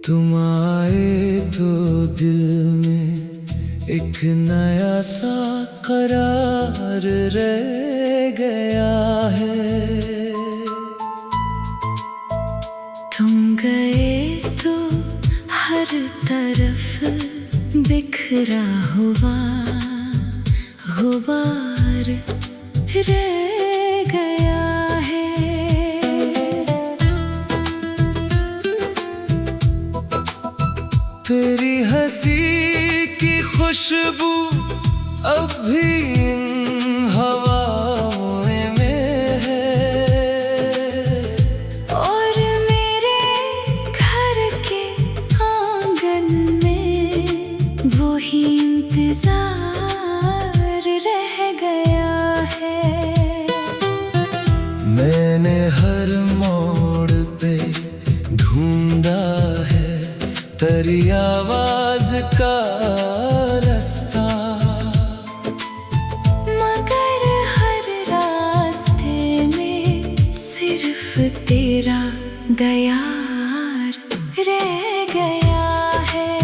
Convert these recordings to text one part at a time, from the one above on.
तुम आए तो दिल में एक नया सा करार रह गया है। तुम गए तो हर तरफ बिखरा हुआ गुबार रह गया है। तेरी हंसी की खुशबू अब भी इन हवाओं में है, और मेरे घर के आंगन में वही इंतजार रह गया है। मैंने हर मोड़ पे ढूंढा है तेरी आवाज का रास्ता, मगर हर रास्ते में सिर्फ तेरा दयार रह गया है।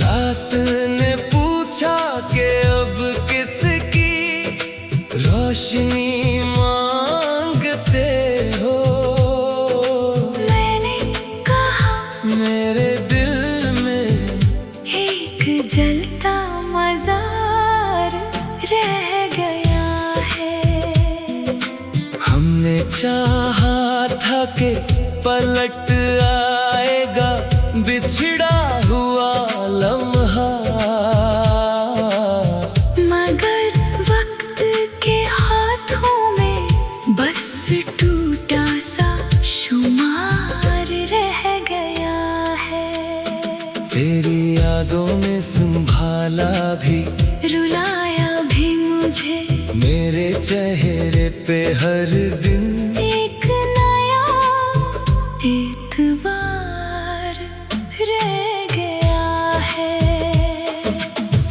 रात ने पूछा कि अब किसकी रोशनी मांगते हो। मैंने कहा मेरे दिल में एक जलता मजार रह गया है। हमने चाहा था कि पलट आएगा बिछड़ा हुआ लम्हा, मगर वक्त के हाथों में बस टूटा सा शुमार रह गया है। तेरी यादों में संभाला भी रुलाया भी मुझे, मेरे चेहरे पे हर दिन एक नया एतबार रह गया है।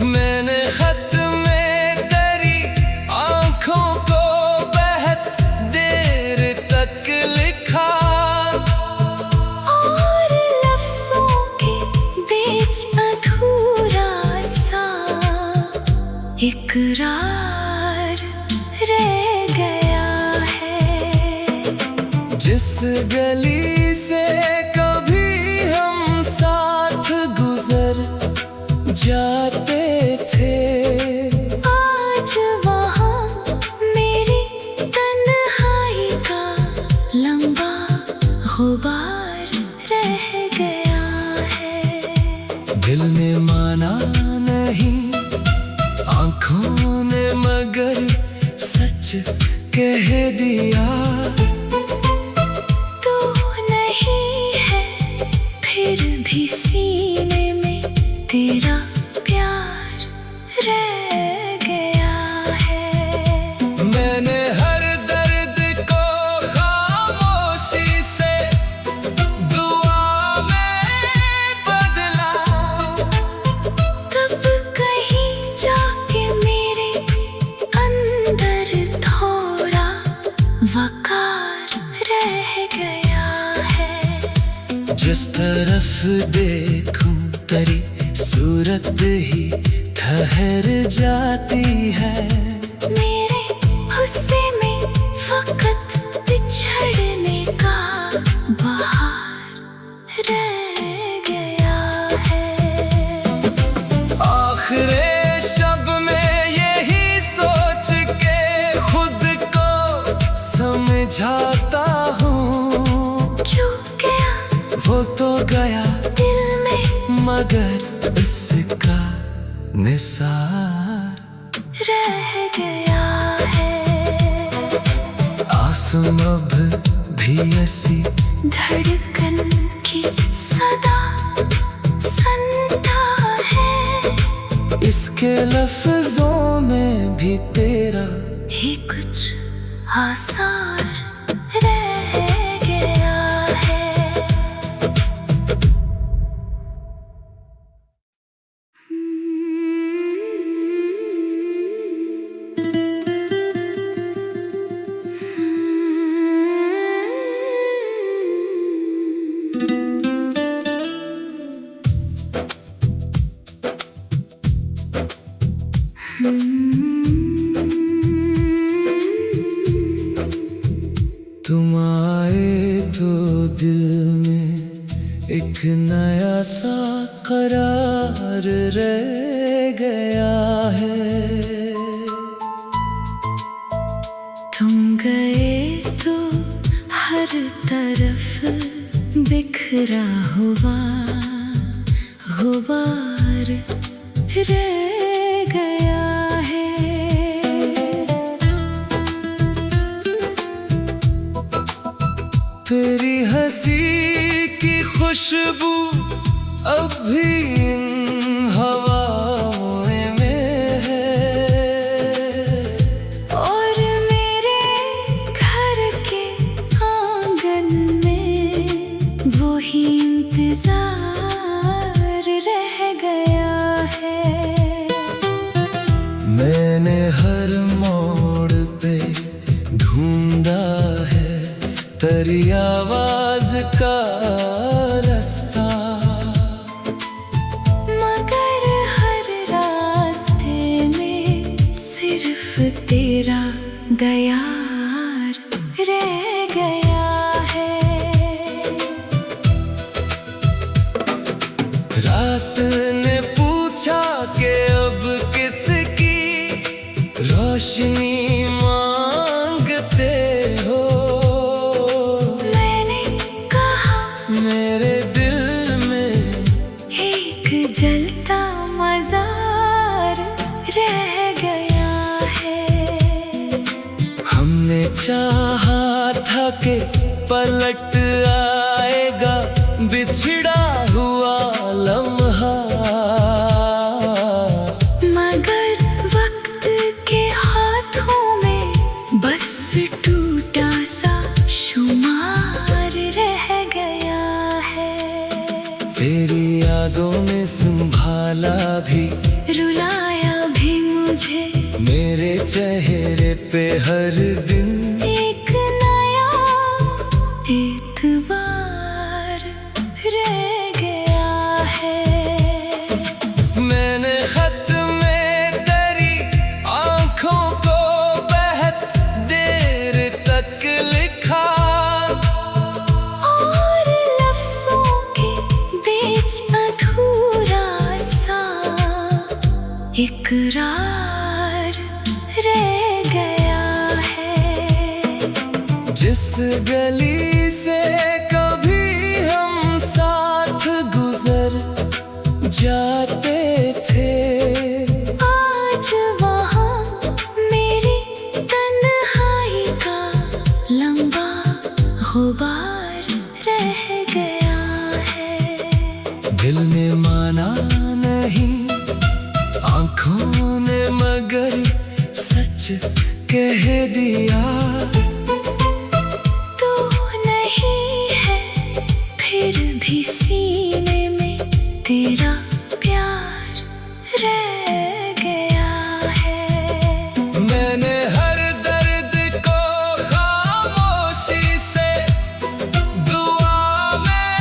मैंने खत में तेरी आंखों को बहुत देर तक लिखा, और लफ्जों के बीच अधूरा सा इकरार रह गया है। जिस गली से कभी हम साथ गुजर जाते थे, आज वहाँ मेरी तन्हाई का लंबा गुबार रह गया है। दिल ने माना नहीं, आंखों ने मगर सच कह दिया। तू नहीं है फिर भी सीने में तेरा प्यार रह गया है। मैंने हर दर्द को खामोशी से दुआ में बदला, तब कहीं जाके मेरे अंदर थोड़ा वकार रह गया है। जिस तरफ देखूं तेरी सूरत ही ठहर जाती है। मेरे गुस्से में वक्त बिछड़ने का बहार रह गया है। आखिरे शब में यही सोच के खुद को समझाता हूँ, जो गया वो तो गया दिल में मगर इसका निसार रह गया है। आसम अब भी ऐसी धड़कन की सदा सुनता है। इसके लफ्जों में भी तेरा ही कुछ आसार रह गया है। तुम आए तो दिल में एक नया सा करार रह गया है। तुम गए तो हर तरफ बिखरा हुआ गुबार रह गया है। तेरी हंसी की खुशबू अब भी इन हवाओं में है, और मेरे घर के आंगन में वही इंतजार रह गया है। मैंने हर मोड़ पे ढूंढा है तेरी आवाज का रास्ता, मगर हर रास्ते में सिर्फ तेरा दयार रह गया है। रात ने पूछा कि अब किसकी रोशनी मांगते हो। मैंने कहा मेरे दिल में एक जलता मजार रह गया है। हमने चाहा था कि पलट आएगा बिछड़ा हुआ लम्हा, मगर वक्त के हाथों में बस टूटा सा शुमार रह गया है। तेरी यादों ने संभाला भी रुलाया भी मुझे, मेरे चेहरे पे हर दिन एक नया एतबार रह गया है। मैंने खत में तेरी आंखों को बहुत देर तक लिखा, और लफ्जों के बीच अधूरा सा इकरार रह गया है। जिस गली से कभी हम साथ गुजर जाते थे, आज वहाँ मेरी तन्हाई का लंबा गुबार रह गया है। दिल ने माना नहीं, आंखों ने मगर सच कह दिया। तू नहीं है फिर भी सीने में तेरा प्यार रह गया है। मैंने हर दर्द को खामोशी से दुआ में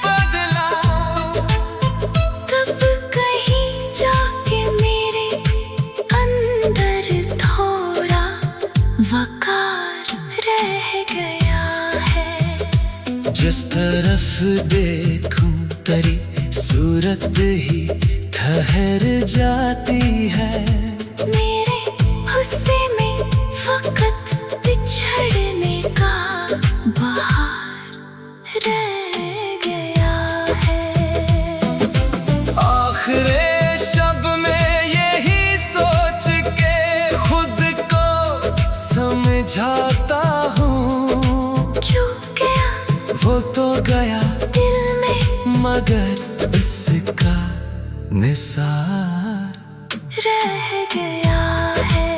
बदला, तब कहीं जाके मेरे अंदर थोड़ा वकार रह गया है। जिस तरफ देखूं तेरी सूरत ही ठहर जाती है। मेरे गुस्से में वक्त बिछड़ने का बहार रह गया है। आखिरे शब में यही सोच के खुद को समझाता हूँ, जो गया वो तो गया दिल में मगर उसका निसार रह गया है।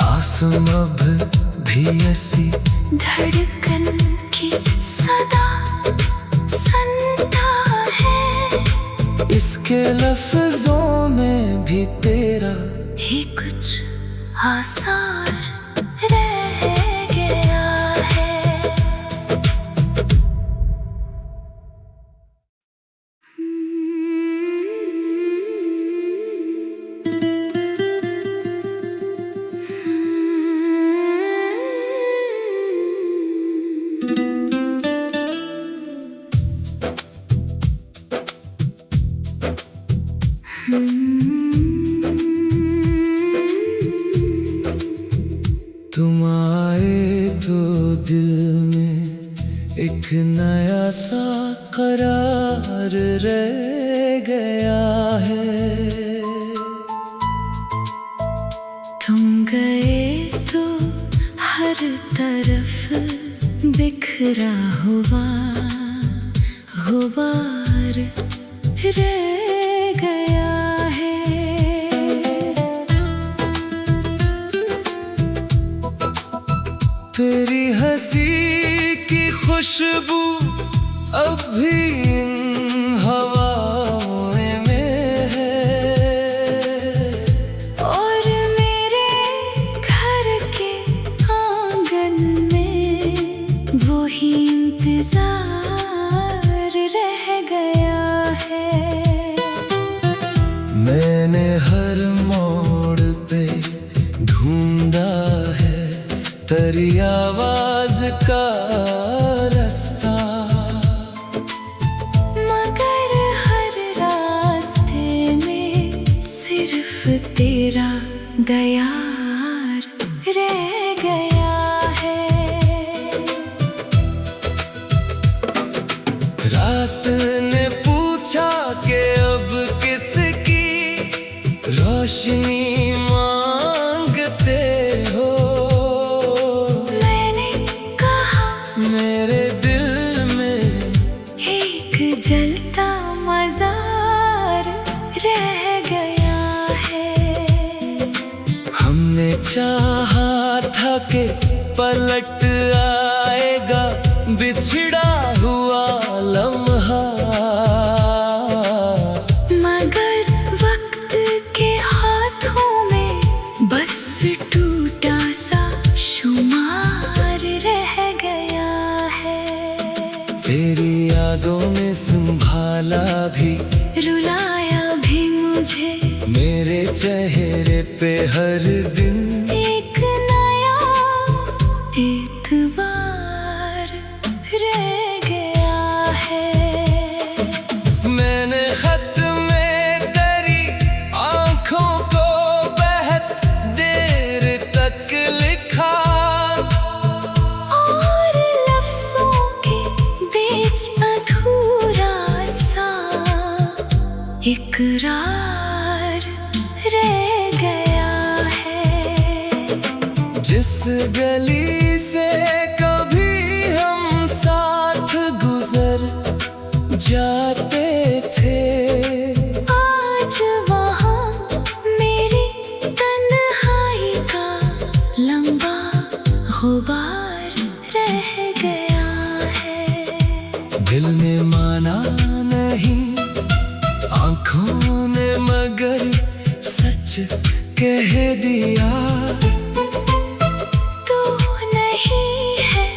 आंसू अब भी ऐसी धड़कन की सदा सुनता है, इसके लफ्जों में भी तेरा ही कुछ आसार रह गया है। तुम आए तो दिल में एक नया सा करार रह गया है। तुम गए तो हर तरफ बिखरा हुआ गुबार रह गया है। तेरी हंसी की खुशबू अब भी इन हवाओं में है, और मेरे घर के आंगन में वही इंतजार रह गया है। मैंने हर मोड़ पे ढूंढा है तेरी आवाज का रास्ता, मगर हर रास्ते में सिर्फ तेरा दयार रह गया है। रात ने पूछा कि अब किसकी रोशनी मांगते हो। मैंने कहा मेरे दिल में एक जलता मजार रह गया है। हमने चाहा था कि पलट आएगा बिछड़ा हुआ लम्हा, मगर वक्त के हाथों में बस टूटा सा शुमार रह गया है। तेरी यादों में संभाला भी रुलाया भी मुझे, मेरे चेहरे पे हर दिन एक नया एतबार रह गया है। मैंने खत में तेरी आंखों को बेहद देर तक लिखा, और लफ्जों के बीच अधूरा सा इकरार रह गया है। जिस गली से कभी हम साथ गुजर जाते थे, आज वहाँ मेरी तन्हाई का लंबा गुबार रह गया है। दिल ने माना नहीं आंखों ने मगर सच कह दिया। तू नहीं है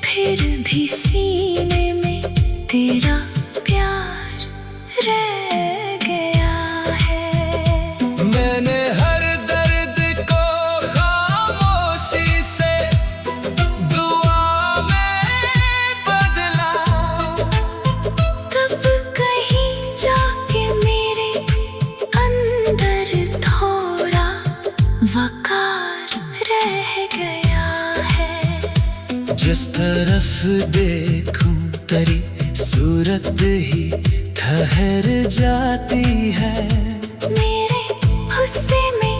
फिर भी सीने में तेरा प्यार रह गया है। मैंने हर दर्द को खामोशी से दुआ में बदला, तब कहीं जाके मेरे अंदर थोड़ा वकार रह गया है। जिस तरफ देखूं तेरी सूरत ही ठहर जाती है। मेरे गुस्से में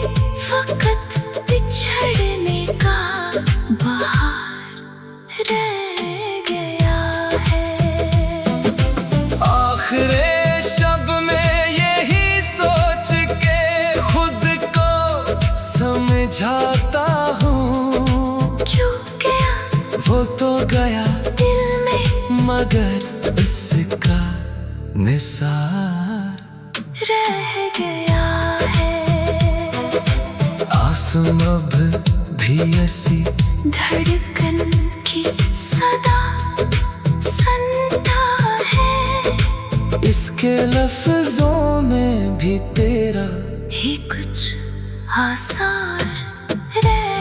वक्त बिछड़ने का बहार रह गया है। आखिरे शब में यही सोच के खुद को समझाता हूँ, जो गया वो तो गया दिल में मगर उसका निसार रह गया है। आंसू अब भी ऐसी धड़कन की सदा सुनता है, इसके लफ्जों में भी तेरा ही कुछ आसार रह